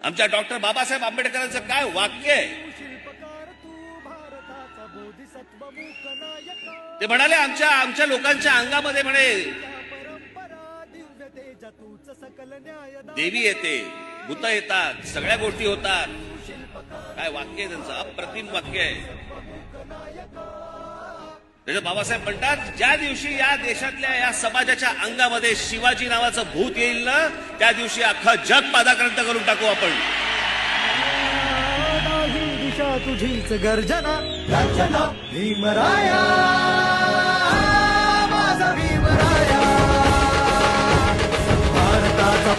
आमच्या डॉक्टर बाबासाहेब आंबेडकरांचं काय वाक्य आहे? ते म्हणाले आमच्या लोकांच्या अंगामध्ये म्हणे देवी येते, भूत येतात, सगळ्या गोष्टी होतात. काय वाक्य आहे त्यांचं, अप्रतिम वाक्य आहे. त्याचे बाबासाहेब म्हणतात, ज्या दिवशी या देशातल्या या समाजाच्या अंगामध्ये शिवाजी नावाचं भूत येईल ना, त्या दिवशी अख्खं जग पादाक्रांत करून टाकू आपण. दिशा तुझीच गर्जना गर्जना भीमराया माझा भीमराया भारताचा